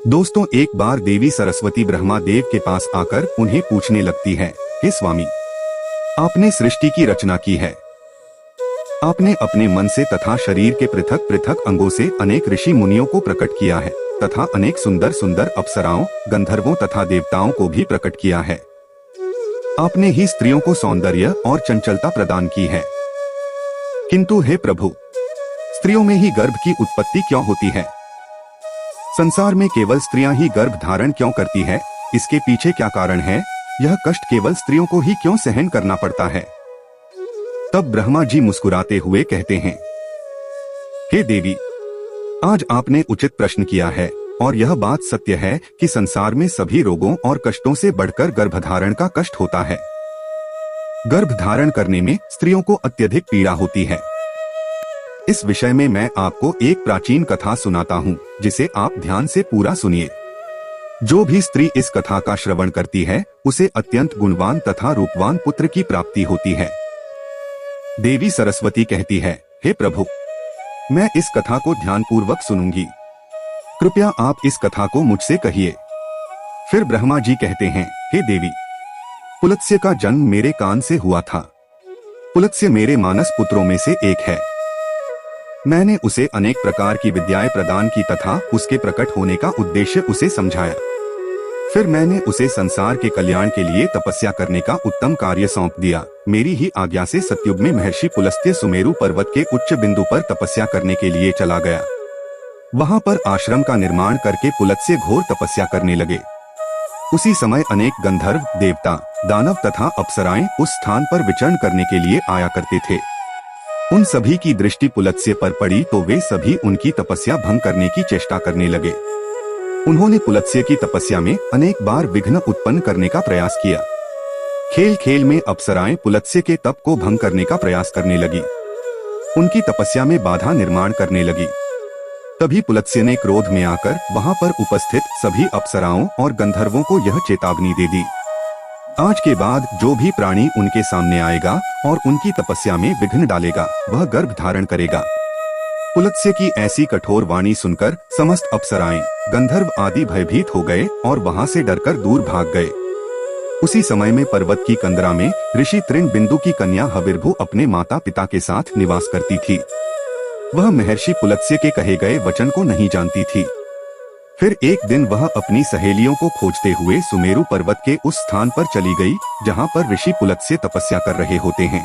दोस्तों, एक बार देवी सरस्वती ब्रह्मा देव के पास आकर उन्हें पूछने लगती है, हे स्वामी, आपने सृष्टि की रचना की है। आपने अपने मन से तथा शरीर के पृथक पृथक अंगों से अनेक ऋषि मुनियों को प्रकट किया है तथा अनेक सुंदर सुंदर अप्सराओं, गंधर्वों तथा देवताओं को भी प्रकट किया है। आपने ही स्त्रियों को सौंदर्य और चंचलता प्रदान की है। किंतु हे प्रभु, स्त्रियों में ही गर्भ की उत्पत्ति क्यों होती है? संसार में केवल स्त्रियां ही गर्भ धारण क्यों करती है? इसके पीछे क्या कारण है? यह कष्ट केवल स्त्रियों को ही क्यों सहन करना पड़ता है? तब ब्रह्मा जी मुस्कुराते हुए कहते हैं, हे देवी, आज आपने उचित प्रश्न किया है और यह बात सत्य है कि संसार में सभी रोगों और कष्टों से बढ़कर गर्भधारण का कष्ट होता है। गर्भ धारण करने में स्त्रियों को अत्यधिक पीड़ा होती है। इस विषय में मैं आपको एक प्राचीन कथा सुनाता हूँ, जिसे आप ध्यान से पूरा सुनिए। जो भी स्त्री इस कथा का श्रवण करती है, उसे अत्यंत गुणवान तथा रूपवान पुत्र की प्राप्ति होती है। देवी सरस्वती कहती है, हे प्रभु, मैं इस कथा को ध्यानपूर्वक सुनूंगी। कृपया आप इस कथा को मुझसे कहिए। फिर ब्रह्मा जी कहते हैं, हे देवी, पुलत्स्य का जन्म मेरे कान से हुआ था। पुलत्स्य मेरे मानस पुत्रों में से एक है। मैंने उसे अनेक प्रकार की विद्याएं प्रदान की तथा उसके प्रकट होने का उद्देश्य उसे समझाया। फिर मैंने उसे संसार के कल्याण के लिए तपस्या करने का उत्तम कार्य सौंप दिया। मेरी ही आज्ञा से सतयुग में महर्षि पुलस्त्य सुमेरु पर्वत के उच्च बिंदु पर तपस्या करने के लिए चला गया। वहां पर आश्रम का निर्माण करके पुलत्स्य घोर तपस्या करने लगे। उसी समय अनेक गंधर्व, देवता, दानव तथा अप्सराएं उस स्थान पर विचरण करने के लिए आया करते थे। उन सभी की दृष्टि पुलत्स्य पर पड़ी तो वे सभी उनकी तपस्या भंग करने की चेष्टा करने लगे। उन्होंने पुलत्स्य की तपस्या में अनेक बार विघ्न उत्पन्न करने का प्रयास किया। खेल खेल में अप्सराएं पुलत्स्य के तप को भंग करने का प्रयास करने लगी। उनकी तपस्या में बाधा निर्माण करने लगी। तभी पुलत्स्य ने क्रोध में आकर वहां पर उपस्थित सभी अप्सराओं और गंधर्वों को यह चेतावनी दे दी, आज के बाद जो भी प्राणी उनके सामने आएगा और उनकी तपस्या में विघ्न डालेगा, वह गर्भ धारण करेगा। पुलत्स्य की ऐसी कठोर वाणी सुनकर समस्त अप्सराएं, गंधर्व आदि भयभीत हो गए और वहां से डरकर दूर भाग गए। उसी समय में पर्वत की कंदरा में ऋषि तृणबिंदु की कन्या हविर्भु अपने माता पिता के साथ निवास करती थी। वह महर्षि पुलत्स्य के कहे गए वचन को नहीं जानती थी। फिर एक दिन वह अपनी सहेलियों को खोजते हुए सुमेरु पर्वत के उस स्थान पर चली गई, जहां पर ऋषि पुलत्स्य तपस्या कर रहे होते हैं।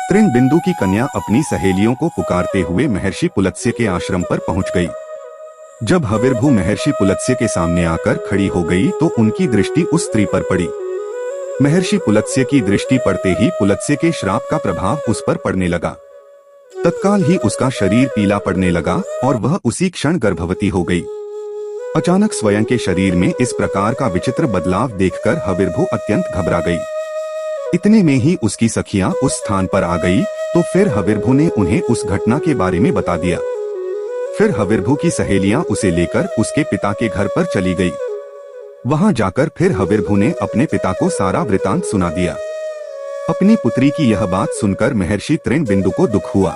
तृणबिंदु की कन्या अपनी सहेलियों को पुकारते हुए महर्षि पुलत्स्य के आश्रम पर पहुंच गई। जब हविर्भु महर्षि पुलत्स्य के सामने आकर खड़ी हो गई तो उनकी दृष्टि उस स्त्री पर पड़ी। महर्षि पुलत्स्य की दृष्टि पड़ते ही पुलत्स्य के श्राप का प्रभाव उस पर पड़ने लगा। तत्काल ही उसका शरीर पीला पड़ने लगा और वह उसी क्षण गर्भवती हो गई। अचानक स्वयं के शरीर में इस प्रकार का विचित्र बदलाव देखकर हविर्भु अत्यंत घबरा गई। इतने में ही उसकी सखियां उस स्थान पर आ गई तो फिर हविर्भु ने उन्हें उस घटना के बारे में बता दिया। फिर हविर्भु की सहेलियां उसे लेकर उसके पिता के घर पर चली गई। वहां जाकर फिर हविर्भु ने अपने पिता को सारा वृतांत सुना दिया। अपनी पुत्री की यह बात सुनकर महर्षि तृणबिंदु को दुख हुआ।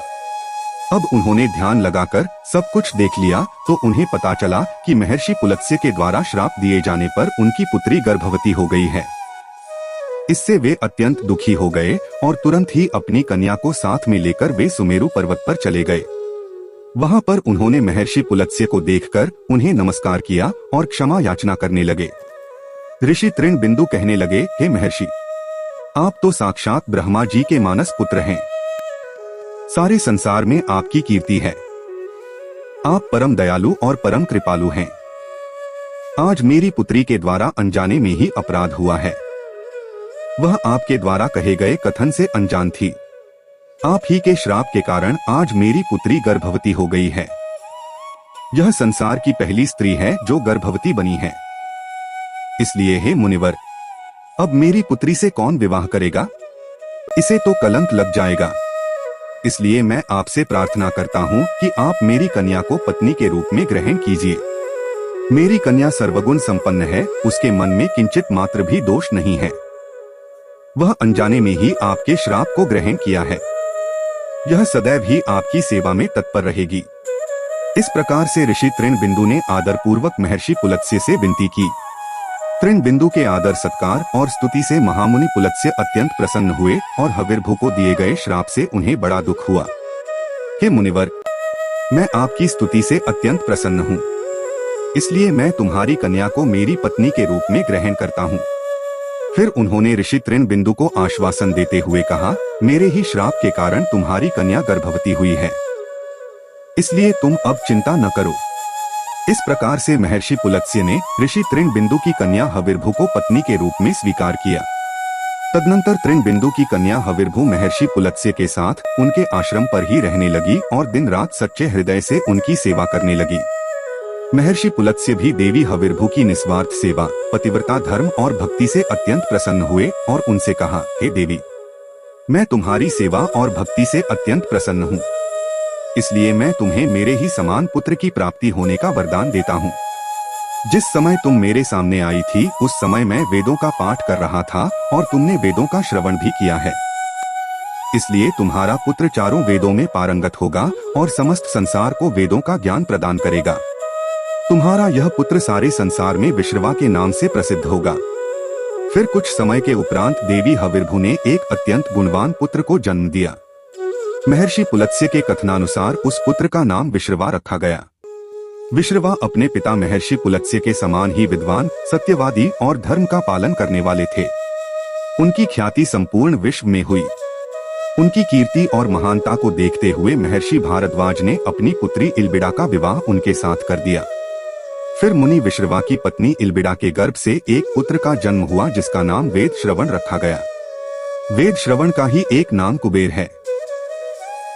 अब उन्होंने ध्यान लगाकर सब कुछ देख लिया तो उन्हें पता चला कि महर्षि पुलत्स्य के द्वारा श्राप दिए जाने पर उनकी पुत्री गर्भवती हो गई है। इससे वे अत्यंत दुखी हो गए और तुरंत ही अपनी कन्या को साथ में लेकर वे सुमेरु पर्वत पर चले गए। वहां पर उन्होंने महर्षि पुलत्स्य को देखकर उन्हें नमस्कार किया और क्षमा याचना करने लगे। ऋषि तृणबिंदु कहने लगे, हे महर्षि, आप तो साक्षात ब्रह्मा जी के मानस पुत्र हैं। सारे संसार में आपकी कीर्ति है। आप परम दयालु और परम कृपालु हैं। आज मेरी पुत्री के द्वारा अनजाने में ही अपराध हुआ है। वह आपके द्वारा कहे गए कथन से अनजान थी। आप ही के श्राप के कारण आज मेरी पुत्री गर्भवती हो गई है। यह संसार की पहली स्त्री है जो गर्भवती बनी है। इसलिए हे मुनिवर, अब मेरी पुत्री से कौन विवाह करेगा? इसे तो कलंक लग जाएगा। इसलिए मैं आपसे प्रार्थना करता हूँ कि आप मेरी कन्या को पत्नी के रूप में ग्रहण कीजिए। मेरी कन्या सर्वगुण संपन्न है, उसके मन में किंचित मात्र भी दोष नहीं है। वह अनजाने में ही आपके श्राप को ग्रहण किया है। यह सदैव ही आपकी सेवा में तत्पर रहेगी। इस प्रकार से ऋषि तृणबिंदु ने आदरपूर्वक महर्षि पुलत्स्य से विनती की। तृणबिंदु के आदर सत्कार और स्तुति से महामुनि पुलत्स्य अत्यंत प्रसन्न हुए और हविर्भु को दिए गए श्राप से उन्हें बड़ा दुख हुआ। हे मुनिवर, मैं आपकी स्तुति से अत्यंत प्रसन्न हूँ, इसलिए मैं तुम्हारी कन्या को मेरी पत्नी के रूप में ग्रहण करता हूँ। फिर उन्होंने ऋषि तृणबिंदु को आश्वासन देते हुए कहा, मेरे ही श्राप के कारण तुम्हारी कन्या गर्भवती हुई है, इसलिए तुम अब चिंता न करो। इस प्रकार से महर्षि पुलत्स्य ने ऋषि तृणबिंदु की कन्या हविर्भु को पत्नी के रूप में स्वीकार किया। तदनंतर तृणबिंदु की कन्या हविर्भु महर्षि पुलत्स्य के साथ उनके आश्रम पर ही रहने लगी और दिन रात सच्चे हृदय से उनकी सेवा करने लगी। महर्षि पुलत्स्य भी देवी हविर्भु की निस्वार्थ सेवा, पतिव्रता धर्म और भक्ति से अत्यंत प्रसन्न हुए और उनसे कहा, हे देवी, मैं तुम्हारी सेवा और भक्ति से अत्यंत प्रसन्न हूँ, इसलिए मैं तुम्हें मेरे ही समान पुत्र की प्राप्ति होने का वरदान देता हूँ। जिस समय तुम मेरे सामने आई थी उस समय मैं वेदों का पाठ कर रहा था और तुमने वेदों का श्रवण भी किया है, इसलिए तुम्हारा पुत्र चारों वेदों में पारंगत होगा और समस्त संसार को वेदों का ज्ञान प्रदान करेगा। तुम्हारा यह पुत्र सारे संसार में विश्रवा के नाम से प्रसिद्ध होगा। फिर कुछ समय के उपरांत देवी हविर्भु ने एक अत्यंत गुणवान पुत्र को जन्म दिया। महर्षि पुलत्स्य के कथनानुसार उस पुत्र का नाम विश्रवा रखा गया। विश्रवा अपने पिता महर्षि पुलत्स्य के समान ही विद्वान, सत्यवादी और धर्म का पालन करने वाले थे। उनकी ख्याति संपूर्ण विश्व में हुई। उनकी कीर्ति और महानता को देखते हुए महर्षि भारद्वाज ने अपनी पुत्री इल्बिडा का विवाह उनके साथ कर दिया। फिर मुनि विश्रवा की पत्नी इल्बिडा के गर्भ से एक पुत्र का जन्म हुआ जिसका नाम वेद श्रवण रखा गया। वेद श्रवण का ही एक नाम कुबेर है।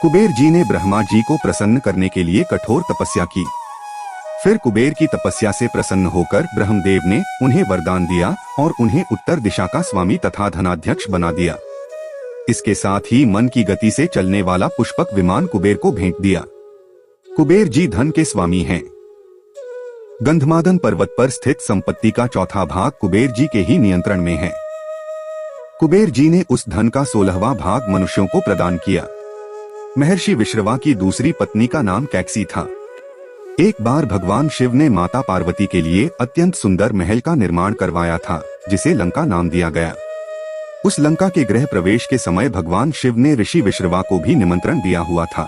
कुबेर जी ने ब्रह्मा जी को प्रसन्न करने के लिए कठोर तपस्या की। फिर कुबेर की तपस्या से प्रसन्न होकर ब्रह्मदेव ने उन्हें वरदान दिया और उन्हें उत्तर दिशा का स्वामी तथा धनाध्यक्ष बना दिया। इसके साथ ही मन की गति से चलने वाला पुष्पक विमान कुबेर को भेंट दिया। कुबेर जी धन के स्वामी हैं। गंधमादन पर्वत पर स्थित संपत्ति का चौथा भाग कुबेर जी के ही नियंत्रण में है। कुबेर जी ने उस धन का 16वां भाग मनुष्यों को प्रदान किया। महर्षि विश्रवा की दूसरी पत्नी का नाम कैकसी था। एक बार भगवान शिव ने माता पार्वती के लिए अत्यंत सुंदर महल का निर्माण करवाया था, जिसे लंका नाम दिया गया। उस लंका के गृह प्रवेश के समय भगवान शिव ने ऋषि विश्रवा को भी निमंत्रण दिया हुआ था।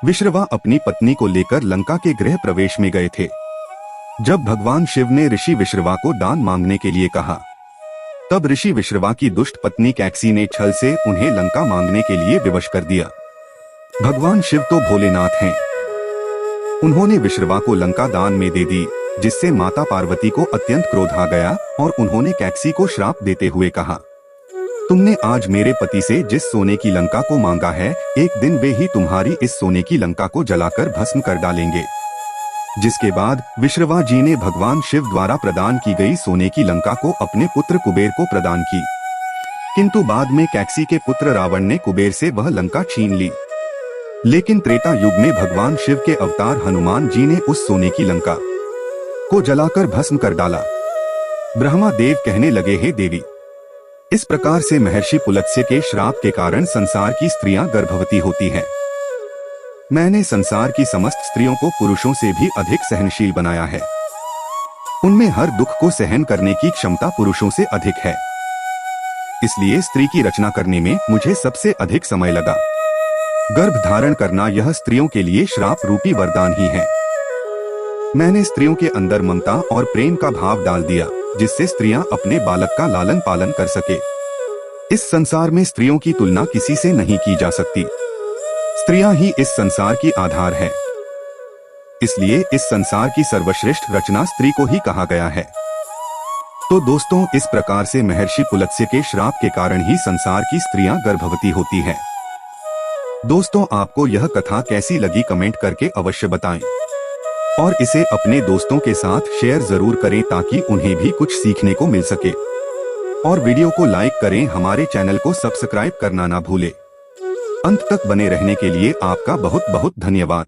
विश्रवा अपनी पत्नी को लेकर लंका के गृह प्रवेश में गए थे। जब भगवान शिव ने ऋषि विश्रवा को दान मांगने के लिए कहा, तब ऋषि विश्रवा की दुष्ट पत्नी कैकसी ने छल से उन्हें लंका मांगने के लिए विवश कर दिया। भगवान शिव तो भोलेनाथ हैं। उन्होंने विश्रवा को लंका दान में दे दी, जिससे माता पार्वती को अत्यंत क्रोध आ गया और उन्होंने कैकसी को श्राप देते हुए कहा, तुमने आज मेरे पति से जिस सोने की लंका को मांगा है, एक दिन वे ही तुम्हारी इस सोने की लंका को जलाकर भस्म कर डालेंगे। जिसके बाद विश्रवा जी ने भगवान शिव द्वारा प्रदान की गई सोने की लंका को अपने पुत्र कुबेर को प्रदान की, किंतु बाद में कैकसी के पुत्र रावण ने कुबेर से वह लंका छीन ली। लेकिन त्रेता युग में भगवान शिव के अवतार हनुमान जी ने उस सोने की लंका को जलाकर भस्म कर डाला। ब्रह्मा देव कहने लगे, हे देवी, इस प्रकार से महर्षि पुलत्स्य के श्राप के कारण संसार की स्त्रियां गर्भवती होती हैं। मैंने संसार की समस्त स्त्रियों को पुरुषों से भी अधिक सहनशील बनाया है। उनमें हर दुख को सहन करने की क्षमता पुरुषों से अधिक है। इसलिए स्त्री की रचना करने में मुझे सबसे अधिक समय लगा। गर्भ धारण करना यह स्त्रियों के लिए श्राप रूपी वरदान ही है। मैंने स्त्रियों के अंदर ममता और प्रेम का भाव डाल दिया, जिससे स्त्रियां अपने बालक का लालन पालन कर सके। इस संसार में स्त्रियों की तुलना किसी से नहीं की जा सकती। स्त्रियां ही इस संसार की आधार है। इसलिए इस संसार की सर्वश्रेष्ठ रचना स्त्री को ही कहा गया है। तो दोस्तों, इस प्रकार से महर्षि पुलत्स्य के श्राप के कारण ही संसार की स्त्रियां गर्भवती होती हैं। दोस्तों, आपको यह कथा कैसी लगी कमेंट करके अवश्य बताएं और इसे अपने दोस्तों के साथ शेयर जरूर करें ताकि उन्हें भी कुछ सीखने को मिल सके। और वीडियो को लाइक करें, हमारे चैनल को सब्सक्राइब करना ना भूलें। अंत तक बने रहने के लिए आपका बहुत बहुत धन्यवाद।